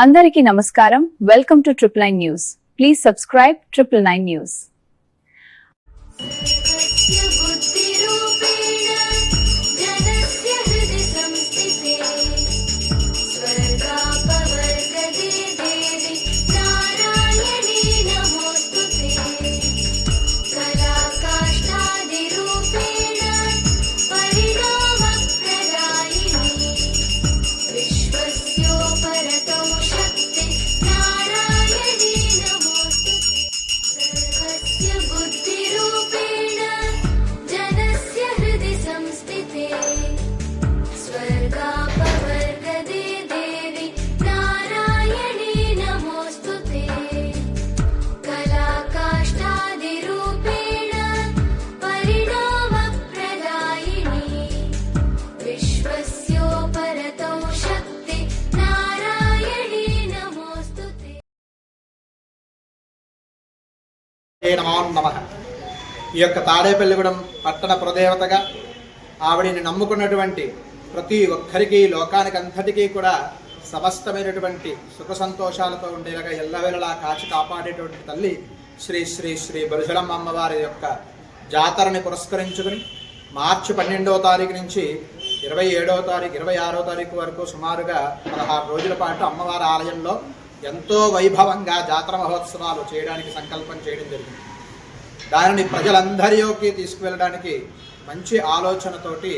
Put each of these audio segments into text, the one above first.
అందరికీ నమస్కారం. Welcome to 999 news. Please subscribe 999 news. నమో నమః. ఈ యొక్క తాడేపల్లిగూడెం పట్టణ ప్రదేవతగా ఆవిడిని నమ్ముకున్నటువంటి ప్రతి ఒక్కరికి లోకానికి అంతటికీ కూడా సమస్తమైనటువంటి సుఖ సంతోషాలతో ఉండేలాగా ఎల్లవేళలా కాచి కాపాడేటువంటి తల్లి శ్రీ శ్రీ శ్రీ బలుసలమ్మ అమ్మవారి యొక్క జాతరని పురస్కరించుకుని మార్చి 12వ తారీఖు నుంచి 27వ తారీఖు 26వ తారీఖు వరకు సుమారుగా 16 రోజుల పాటు అమ్మవారి ఆలయంలో ఎంతో వైభవంగా జాతర మహోత్సవాలు చేయడానికి సంకల్పం చేయడం జరిగింది. దానిని ప్రజలందరిలోకి తీసుకువెళ్ళడానికి మంచి ఆలోచనతోటి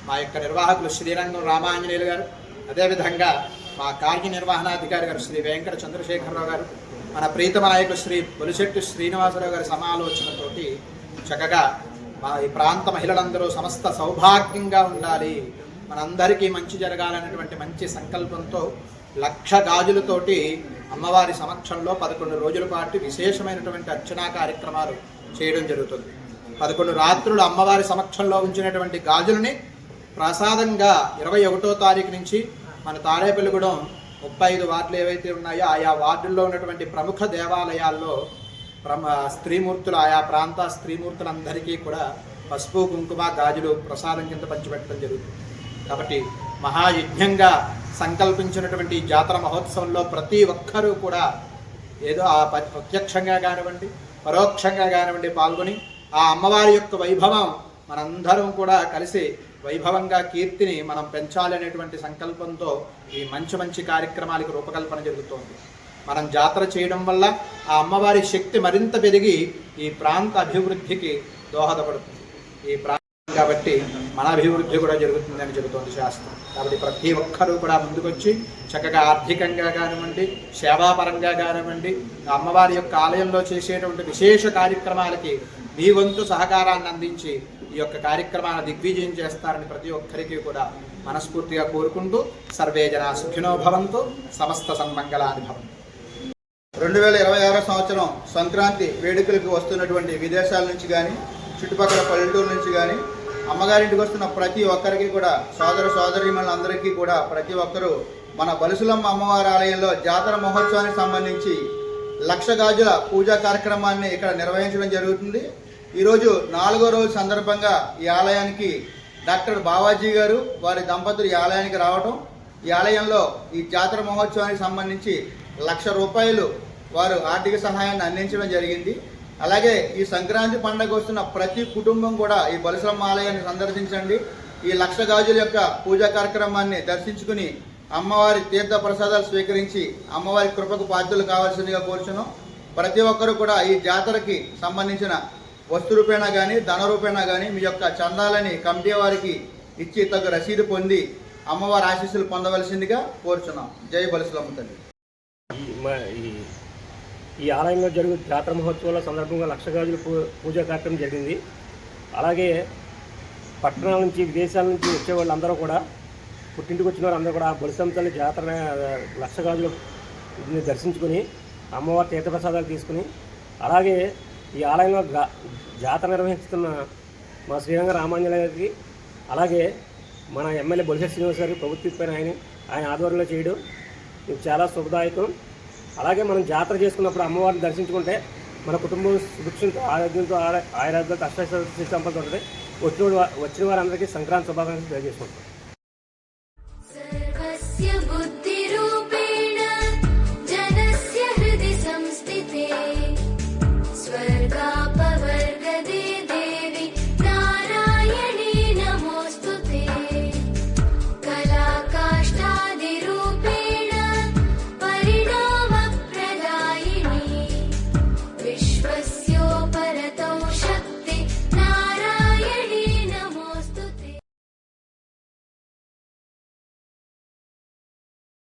మా యొక్క నిర్వాహకులు శ్రీరంగం రామాంజనేయులు గారు, అదేవిధంగా మా కార్యనిర్వహణాధికారి గారు శ్రీ వెంకట చంద్రశేఖరరావు గారు, మన ప్రీతమ నాయకులు శ్రీ బొలిశెట్టి శ్రీనివాసరావు గారి సమాలోచనతోటి చక్కగా మా ఈ ప్రాంత మహిళలందరూ సమస్త సౌభాగ్యంగా ఉండాలి, మనందరికీ మంచి జరగాలనేటువంటి మంచి సంకల్పంతో 1,00,000 గాజులతోటి అమ్మవారి సమక్షంలో 11 రోజుల పాటు విశేషమైనటువంటి అర్చనా కార్యక్రమాలు చేయడం జరుగుతుంది. 11 రాత్రులు అమ్మవారి సమక్షంలో ఉంచినటువంటి గాజులని ప్రసాదంగా 21వ తారీఖు నుంచి మన తాడేపల్లిగూడెం 35 వార్డులు ఏవైతే ఉన్నాయో ఆయా వార్డుల్లో ఉన్నటువంటి ప్రముఖ దేవాలయాల్లో స్త్రీమూర్తులు, ఆయా ప్రాంత స్త్రీమూర్తులందరికీ కూడా పసుపు కుంకుమ గాజులు ప్రసాదం కింద పంచిపెట్టడం జరుగుతుంది. కాబట్టి మహాయజ్ఞంగా సంకల్పించినటువంటి జాతర మహోత్సవంలో ప్రతి ఒక్కరూ కూడా ఏదో ఆ ప్రత్యక్షంగా కానివ్వండి పరోక్షంగా కానివ్వండి పాల్గొని ఆ అమ్మవారి యొక్క వైభవం మనందరం కూడా కలిసి వైభవంగా కీర్తిని మనం పెంచాలి అనేటువంటి సంకల్పంతో ఈ మంచి మంచి కార్యక్రమాలకు రూపకల్పన జరుగుతోంది. మనం జాతర చేయడం వల్ల ఆ అమ్మవారి శక్తి మరింత పెరిగి ఈ ప్రాంత అభివృద్ధికి దోహదపడుతుంది. ఈ కాబట్టి మన అభివృద్ధి కూడా జరుగుతుందని చెబుతోంది శాస్త్రం. కాబట్టి ప్రతి ఒక్కరూ కూడా ముందుకొచ్చి చక్కగా ఆర్థికంగా కానివ్వండి, సేవాపరంగా కానివ్వండి, అమ్మవారి యొక్క ఆలయంలో చేసేటువంటి విశేష కార్యక్రమాలకి మీ వంతు సహకారాన్ని అందించి ఈ యొక్క కార్యక్రమాన్ని దిగ్విజయం చేస్తారని ప్రతి ఒక్కరికి కూడా మనస్ఫూర్తిగా కోరుకుంటూ సర్వే జనా సుఖినో భవంతు, సమస్త సన్మంగళాని భవంతు. 2026 సంవత్సరం సంక్రాంతి వేడుకలకు వస్తున్నటువంటి విదేశాల నుంచి కానీ చుట్టుపక్కల పల్లెటూరు నుంచి కానీ అమ్మగారింటికి వస్తున్న ప్రతి ఒక్కరికి కూడా సోదర సోదరీమణులందరికీ కూడా ప్రతి ఒక్కరూ మన బలుసులమ్మ అమ్మవారి ఆలయంలో జాతర మహోత్సవానికి సంబంధించి 1,00,000 గాజుల పూజా కార్యక్రమాన్ని ఇక్కడ నిర్వహించడం జరుగుతుంది. ఈరోజు 4వ రోజు సందర్భంగా ఈ ఆలయానికి డాక్టర్ బావాజీ గారు వారి దంపతులు ఈ ఆలయానికి రావడం, ఈ ఆలయంలో ఈ జాతర మహోత్సవానికి సంబంధించి 1,00,000 రూపాయలు వారు ఆర్థిక సహాయాన్ని అందించడం జరిగింది. అలాగే ఈ సంక్రాంతి పండుగ వస్తున్న ప్రతి కుటుంబం కూడా ఈ బలుసలమ్మ ఆలయాన్ని సందర్శించండి. ఈ 1,00,000 గాజుల యొక్క పూజా కార్యక్రమాన్ని దర్శించుకుని అమ్మవారి తీర్థ ప్రసాదాలు స్వీకరించి అమ్మవారి కృపకు పాత్రలు కావాల్సిందిగా కోరుచున్నాం. ప్రతి ఒక్కరూ కూడా ఈ జాతరకి సంబంధించిన వస్తు రూపేణా కానీ ధన రూపేణా కానీ మీ యొక్క చందాలని కమిటీ వారికి ఇచ్చి తగ్గ రసీదు పొంది అమ్మవారి ఆశీస్సులు పొందవలసిందిగా కోరుచున్నాం. జై బలుసలమ్మ తల్లి. ఈ ఆలయంలో జరుగు జాతర మహోత్సవాల సందర్భంగా 1,00,000 గాజుల పూజా కార్యక్రమం జరిగింది. అలాగే పట్టణాల నుంచి విదేశాల నుంచి వచ్చే వాళ్ళందరూ కూడా పుట్టింటికి వచ్చిన వాళ్ళందరూ కూడా బలుసలమ్మ తల్లి జాతర 1,00,000 గాజులు దర్శించుకొని అమ్మవారి తీర్థప్రసాదాలు తీసుకుని, అలాగే ఈ ఆలయంలో జాతర నిర్వహిస్తున్న మా శ్రీరంగ రామాంజనేయులు గారికి, అలాగే మన ఎమ్మెల్యే బొలిశెట్టి శ్రీనివాస్ గారికి ప్రభుత్వ పైన ఆయన ఆధ్వర్యంలో చేయడం ఇది చాలా శుభదాయకం. అలాగే మనం జాతర చేసుకున్నప్పుడు అమ్మవారిని దర్శించుకుంటే మన కుటుంబం సుభిక్షంతో ఆరోగ్యంతో ఆయురాగ్యంతో అష్టైశ్వర్య సంపద ఉంటుంది. వచ్చిన వారందరికీ సంక్రాంతి శుభాకాంక్షలు తెలియజేసుకుంటాం.